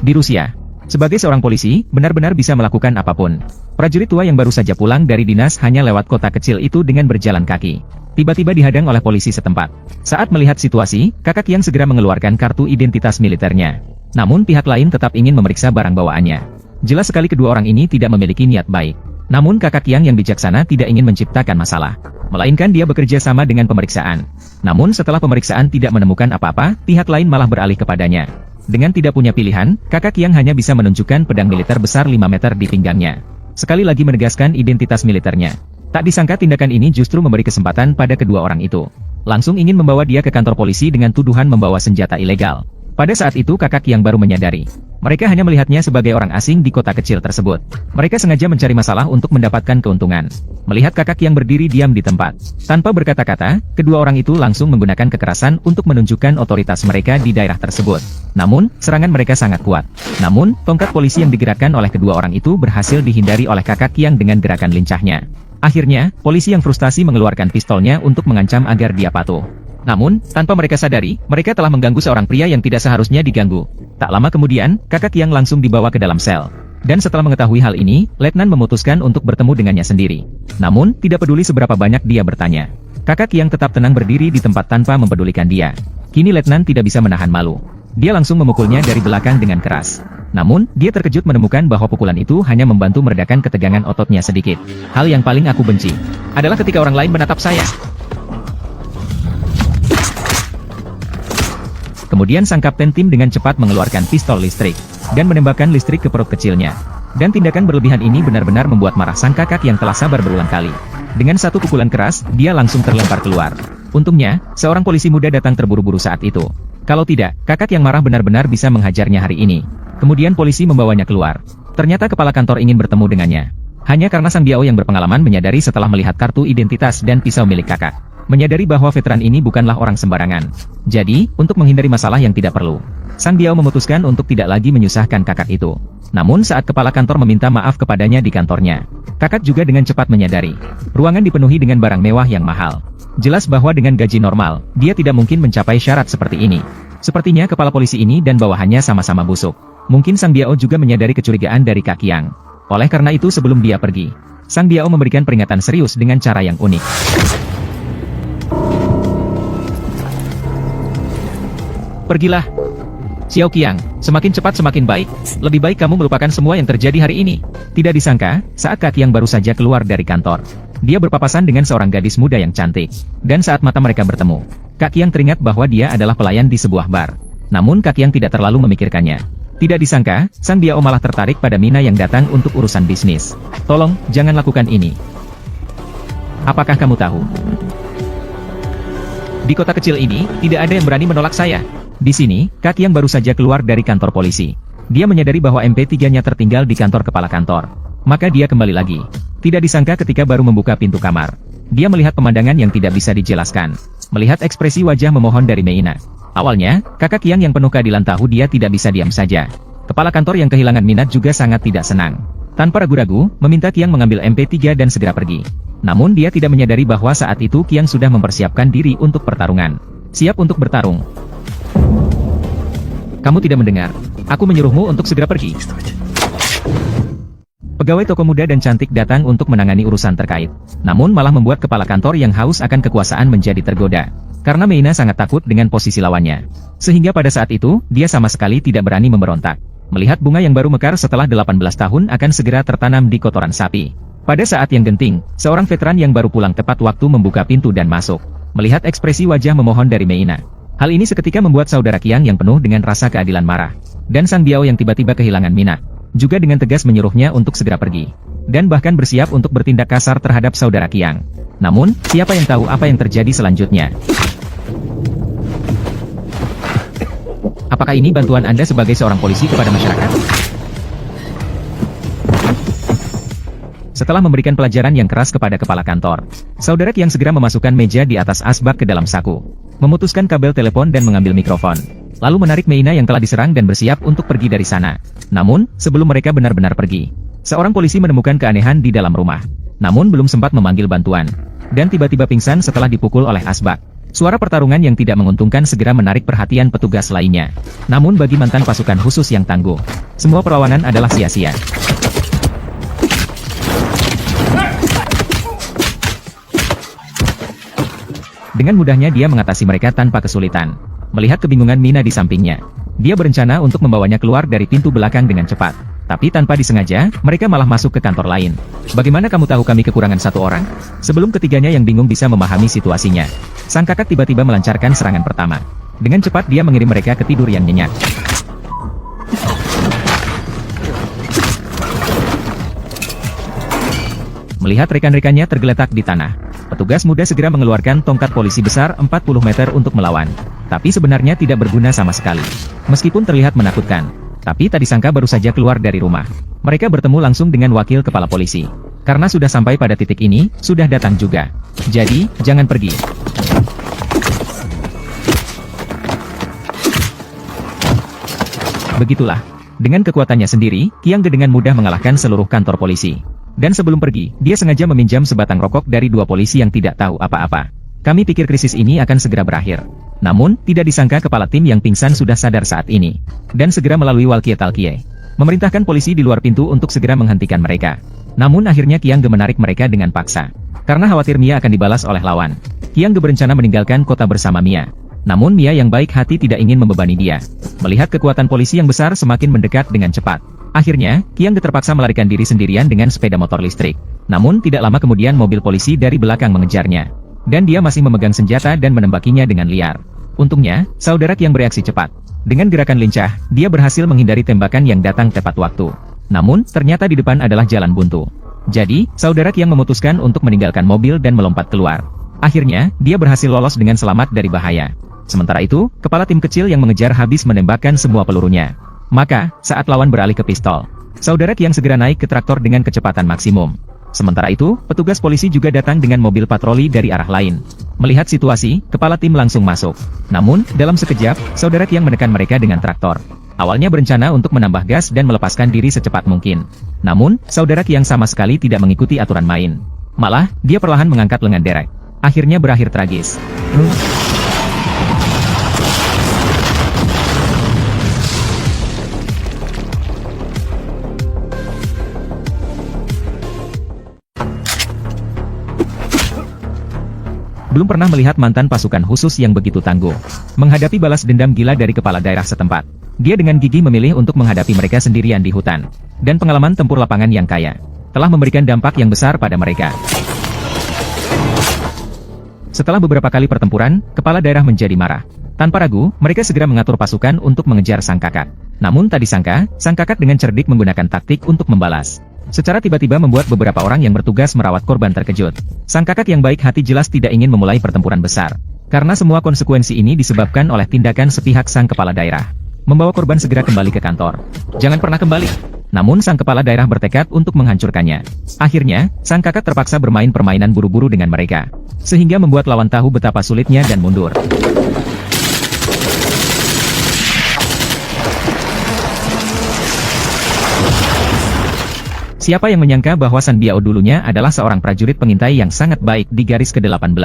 Di Rusia, sebagai seorang polisi, benar-benar bisa melakukan apapun. Prajurit tua yang baru saja pulang dari dinas hanya lewat kota kecil itu dengan berjalan kaki. Tiba-tiba dihadang oleh polisi setempat. Saat melihat situasi, Kakak Qiang segera mengeluarkan kartu identitas militernya. Namun pihak lain tetap ingin memeriksa barang bawaannya. Jelas sekali kedua orang ini tidak memiliki niat baik. Namun Kakak Qiang yang bijaksana tidak ingin menciptakan masalah. Melainkan dia bekerja sama dengan pemeriksaan. Namun setelah pemeriksaan tidak menemukan apa-apa, pihak lain malah beralih kepadanya. Dengan tidak punya pilihan, Kakak Qiang hanya bisa menunjukkan pedang militer besar 5 meter di pinggangnya. Sekali lagi menegaskan identitas militernya. Tak disangka tindakan ini justru memberi kesempatan pada kedua orang itu. Langsung ingin membawa dia ke kantor polisi dengan tuduhan membawa senjata ilegal. Pada saat itu Kakak Qiang baru menyadari. Mereka hanya melihatnya sebagai orang asing di kota kecil tersebut. Mereka sengaja mencari masalah untuk mendapatkan keuntungan. Melihat Kakak Qiang berdiri diam di tempat. Tanpa berkata-kata, kedua orang itu langsung menggunakan kekerasan untuk menunjukkan otoritas mereka di daerah tersebut. Namun, serangan mereka sangat kuat. Namun, tongkat polisi yang digerakkan oleh kedua orang itu berhasil dihindari oleh Kakak Qiang dengan gerakan lincahnya. Akhirnya, polisi yang frustasi mengeluarkan pistolnya untuk mengancam agar dia patuh. Namun, tanpa mereka sadari, mereka telah mengganggu seorang pria yang tidak seharusnya diganggu. Tak lama kemudian, Kakak Qiang langsung dibawa ke dalam sel. Dan setelah mengetahui hal ini, Letnan memutuskan untuk bertemu dengannya sendiri. Namun, tidak peduli seberapa banyak dia bertanya. Kakak Qiang tetap tenang berdiri di tempat tanpa mempedulikan dia. Kini Letnan tidak bisa menahan malu. Dia langsung memukulnya dari belakang dengan keras. Namun, dia terkejut menemukan bahwa pukulan itu hanya membantu meredakan ketegangan ototnya sedikit. Hal yang paling aku benci adalah ketika orang lain menatap saya. Kemudian sang kapten tim dengan cepat mengeluarkan pistol listrik, dan menembakkan listrik ke perut kecilnya. Dan tindakan berlebihan ini benar-benar membuat marah sang kakak yang telah sabar berulang kali. Dengan satu pukulan keras, dia langsung terlempar keluar. Untungnya, seorang polisi muda datang terburu-buru saat itu. Kalau tidak, kakak yang marah benar-benar bisa menghajarnya hari ini. Kemudian polisi membawanya keluar. Ternyata kepala kantor ingin bertemu dengannya. Hanya karena Sang Biao yang berpengalaman menyadari setelah melihat kartu identitas dan pisau milik kakak. Menyadari bahwa veteran ini bukanlah orang sembarangan. Jadi, untuk menghindari masalah yang tidak perlu, Sang Biao memutuskan untuk tidak lagi menyusahkan kakak itu. Namun saat kepala kantor meminta maaf kepadanya di kantornya, kakak juga dengan cepat menyadari. Ruangan dipenuhi dengan barang mewah yang mahal. Jelas bahwa dengan gaji normal, dia tidak mungkin mencapai syarat seperti ini. Sepertinya kepala polisi ini dan bawahannya sama-sama busuk. Mungkin Sang Biao juga menyadari kecurigaan dari Kak Qiang. Oleh karena itu sebelum dia pergi, Sang Biao memberikan peringatan serius dengan cara yang unik. Pergilah, Xiao Qiang, semakin cepat semakin baik. Lebih baik kamu melupakan semua yang terjadi hari ini. Tidak disangka, saat Kak Qiang baru saja keluar dari kantor, dia berpapasan dengan seorang gadis muda yang cantik. Dan saat mata mereka bertemu, Kak Qiang teringat bahwa dia adalah pelayan di sebuah bar. Namun Kak Qiang tidak terlalu memikirkannya. Tidak disangka, Sang Biao malah tertarik pada Mina yang datang untuk urusan bisnis. Tolong, jangan lakukan ini. Apakah kamu tahu? Di kota kecil ini, tidak ada yang berani menolak saya. Di sini, Kak Qiang baru saja keluar dari kantor polisi. Dia menyadari bahwa MP3-nya tertinggal di kantor kepala kantor. Maka dia kembali lagi. Tidak disangka ketika baru membuka pintu kamar, dia melihat pemandangan yang tidak bisa dijelaskan. Melihat ekspresi wajah memohon dari Meina. Awalnya, Kakak Qiang yang penuh keadilan tahu dia tidak bisa diam saja. Kepala kantor yang kehilangan minat juga sangat tidak senang. Tanpa ragu-ragu, meminta Qiang mengambil MP3 dan segera pergi. Namun dia tidak menyadari bahwa saat itu Qiang sudah mempersiapkan diri untuk pertarungan. Siap untuk bertarung. Kamu tidak mendengar. Aku menyuruhmu untuk segera pergi. Pegawai toko muda dan cantik datang untuk menangani urusan terkait. Namun malah membuat kepala kantor yang haus akan kekuasaan menjadi tergoda. Karena Meina sangat takut dengan posisi lawannya. Sehingga pada saat itu, dia sama sekali tidak berani memberontak. Melihat bunga yang baru mekar setelah 18 tahun akan segera tertanam di kotoran sapi. Pada saat yang genting, seorang veteran yang baru pulang tepat waktu membuka pintu dan masuk. Melihat ekspresi wajah memohon dari Meina. Hal ini seketika membuat saudara Qiang yang penuh dengan rasa keadilan marah. Dan Sang Biao yang tiba-tiba kehilangan minat, juga dengan tegas menyuruhnya untuk segera pergi. Dan bahkan bersiap untuk bertindak kasar terhadap saudara Qiang. Namun, siapa yang tahu apa yang terjadi selanjutnya? Apakah ini bantuan Anda sebagai seorang polisi kepada masyarakat? Setelah memberikan pelajaran yang keras kepada kepala kantor, saudara Qiang segera memasukkan meja di atas asbak ke dalam saku. Memutuskan kabel telepon dan mengambil mikrofon. Lalu menarik Meina yang telah diserang dan bersiap untuk pergi dari sana. Namun, sebelum mereka benar-benar pergi, seorang polisi menemukan keanehan di dalam rumah. Namun belum sempat memanggil bantuan. Dan tiba-tiba pingsan setelah dipukul oleh asbak. Suara pertarungan yang tidak menguntungkan segera menarik perhatian petugas lainnya. Namun bagi mantan pasukan khusus yang tangguh, semua perlawanan adalah sia-sia. Dengan mudahnya dia mengatasi mereka tanpa kesulitan. Melihat kebingungan Mina di sampingnya, dia berencana untuk membawanya keluar dari pintu belakang dengan cepat. Tapi tanpa disengaja, mereka malah masuk ke kantor lain. Bagaimana kamu tahu kami kekurangan satu orang? Sebelum ketiganya yang bingung bisa memahami situasinya, sang kakak tiba-tiba melancarkan serangan pertama. Dengan cepat dia mengirim mereka ke tidur yang nyenyak. Melihat rekan-rekannya tergeletak di tanah, petugas muda segera mengeluarkan tongkat polisi besar 40 meter untuk melawan. Tapi sebenarnya tidak berguna sama sekali. Meskipun terlihat menakutkan, tapi tak disangka baru saja keluar dari rumah, mereka bertemu langsung dengan wakil kepala polisi. Karena sudah sampai pada titik ini, sudah datang juga. Jadi, jangan pergi. Begitulah. Dengan kekuatannya sendiri, Qiang Ge dengan mudah mengalahkan seluruh kantor polisi. Dan sebelum pergi, dia sengaja meminjam sebatang rokok dari dua polisi yang tidak tahu apa-apa. Kami pikir krisis ini akan segera berakhir. Namun, tidak disangka kepala tim yang pingsan sudah sadar saat ini. Dan segera melalui walkie-talkie, memerintahkan polisi di luar pintu untuk segera menghentikan mereka. Namun akhirnya Qiang Ge menarik mereka dengan paksa. Karena khawatir Mia akan dibalas oleh lawan, Qiang Ge berencana meninggalkan kota bersama Mia. Namun Mia yang baik hati tidak ingin membebani dia. Melihat kekuatan polisi yang besar semakin mendekat dengan cepat, akhirnya Qiang Ge terpaksa melarikan diri sendirian dengan sepeda motor listrik. Namun tidak lama kemudian mobil polisi dari belakang mengejarnya. Dan dia masih memegang senjata dan menembakinya dengan liar. Untungnya, saudara Qiang bereaksi cepat. Dengan gerakan lincah, dia berhasil menghindari tembakan yang datang tepat waktu. Namun, ternyata di depan adalah jalan buntu. Jadi, saudara Qiang memutuskan untuk meninggalkan mobil dan melompat keluar. Akhirnya, dia berhasil lolos dengan selamat dari bahaya. Sementara itu, kepala tim kecil yang mengejar habis menembakkan semua pelurunya. Maka, saat lawan beralih ke pistol, saudara Qiang segera naik ke traktor dengan kecepatan maksimum. Sementara itu, petugas polisi juga datang dengan mobil patroli dari arah lain. Melihat situasi, kepala tim langsung masuk. Namun, dalam sekejap, saudara Qiang menekan mereka dengan traktor. Awalnya berencana untuk menambah gas dan melepaskan diri secepat mungkin. Namun, saudara Qiang sama sekali tidak mengikuti aturan main. Malah, dia perlahan mengangkat lengan derek. Akhirnya berakhir tragis. Belum pernah melihat mantan pasukan khusus yang begitu tangguh menghadapi balas dendam gila dari kepala daerah setempat. Dia dengan gigih memilih untuk menghadapi mereka sendirian di hutan. Dan pengalaman tempur lapangan yang kaya telah memberikan dampak yang besar pada mereka. Setelah beberapa kali pertempuran, kepala daerah menjadi marah. Tanpa ragu, mereka segera mengatur pasukan untuk mengejar sang kakak. Namun tak disangka, sang kakak dengan cerdik menggunakan taktik untuk membalas. Secara tiba-tiba membuat beberapa orang yang bertugas merawat korban terkejut. Sang kakak yang baik hati jelas tidak ingin memulai pertempuran besar. Karena semua konsekuensi ini disebabkan oleh tindakan sepihak sang kepala daerah. Membawa korban segera kembali ke kantor. Jangan pernah kembali. Namun sang kepala daerah bertekad untuk menghancurkannya. Akhirnya, sang kakak terpaksa bermain permainan buru-buru dengan mereka. Sehingga membuat lawan tahu betapa sulitnya dan mundur. Siapa yang menyangka bahwa San Biao dulunya adalah seorang prajurit pengintai yang sangat baik di garis ke-18.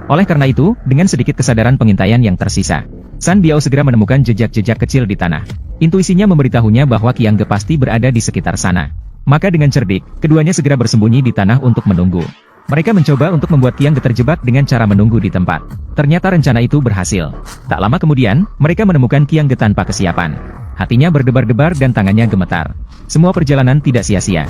Oleh karena itu, dengan sedikit kesadaran pengintaian yang tersisa, San Biao segera menemukan jejak-jejak kecil di tanah. Intuisinya memberitahunya bahwa Qiang Ge pasti berada di sekitar sana. Maka dengan cerdik, keduanya segera bersembunyi di tanah untuk menunggu. Mereka mencoba untuk membuat Qiang Ge terjebak dengan cara menunggu di tempat. Ternyata rencana itu berhasil. Tak lama kemudian, mereka menemukan Qiang Ge tanpa kesiapan. Hatinya berdebar-debar dan tangannya gemetar. Semua perjalanan tidak sia-sia.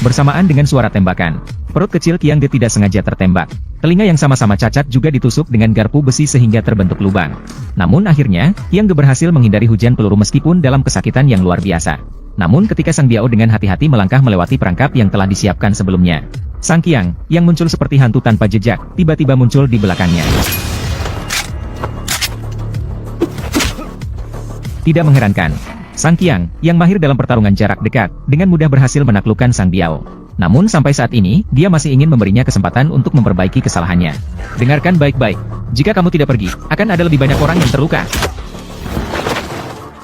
Bersamaan dengan suara tembakan, perut kecil Qiang Ge tidak sengaja tertembak. Telinga yang sama-sama cacat juga ditusuk dengan garpu besi sehingga terbentuk lubang. Namun akhirnya, Qiang Ge berhasil menghindari hujan peluru meskipun dalam kesakitan yang luar biasa. Namun ketika Sang Biao dengan hati-hati melangkah melewati perangkap yang telah disiapkan sebelumnya, Sang Qiang, yang muncul seperti hantu tanpa jejak, tiba-tiba muncul di belakangnya. Tidak mengherankan, Sang Qiang, yang mahir dalam pertarungan jarak dekat, dengan mudah berhasil menaklukkan Sang Biao. Namun sampai saat ini, dia masih ingin memberinya kesempatan untuk memperbaiki kesalahannya. Dengarkan baik-baik, jika kamu tidak pergi, akan ada lebih banyak orang yang terluka.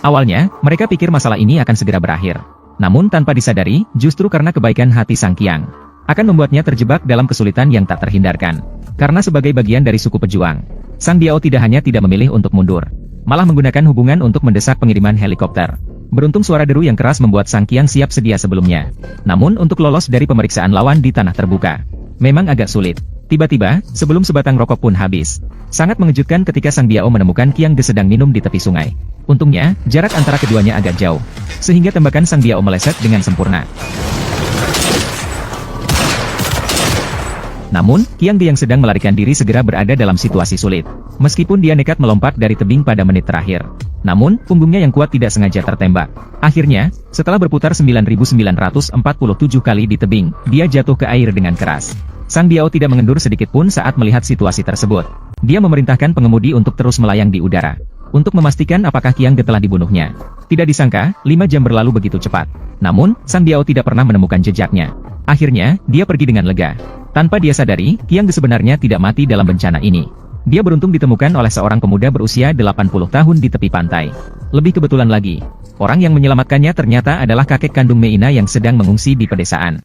Awalnya, mereka pikir masalah ini akan segera berakhir. Namun tanpa disadari, justru karena kebaikan hati Sang Qiang, akan membuatnya terjebak dalam kesulitan yang tak terhindarkan. Karena sebagai bagian dari suku pejuang, Sang Biao tidak hanya tidak memilih untuk mundur, malah menggunakan hubungan untuk mendesak pengiriman helikopter. Beruntung suara deru yang keras membuat Sang Qiang siap sedia sebelumnya. Namun untuk lolos dari pemeriksaan lawan di tanah terbuka, memang agak sulit. Tiba-tiba, sebelum sebatang rokok pun habis. Sangat mengejutkan ketika Sang Biao menemukan Qiang Ge sedang minum di tepi sungai. Untungnya, jarak antara keduanya agak jauh, sehingga tembakan Sang Biao meleset dengan sempurna. Namun, Qiang Ge yang sedang melarikan diri segera berada dalam situasi sulit. Meskipun dia nekat melompat dari tebing pada menit terakhir, namun, punggungnya yang kuat tidak sengaja tertembak. Akhirnya, setelah berputar 9.947 kali di tebing, dia jatuh ke air dengan keras. Sang Biao tidak mengendur sedikit pun saat melihat situasi tersebut. Dia memerintahkan pengemudi untuk terus melayang di udara, untuk memastikan apakah Qiang Ge telah dibunuhnya. Tidak disangka, 5 jam berlalu begitu cepat. Namun, Sang Biao tidak pernah menemukan jejaknya. Akhirnya, dia pergi dengan lega. Tanpa dia sadari, Qiang Ge sebenarnya tidak mati dalam bencana ini. Dia beruntung ditemukan oleh seorang pemuda berusia 80 tahun di tepi pantai. Lebih kebetulan lagi, orang yang menyelamatkannya ternyata adalah kakek kandung Meina yang sedang mengungsi di pedesaan.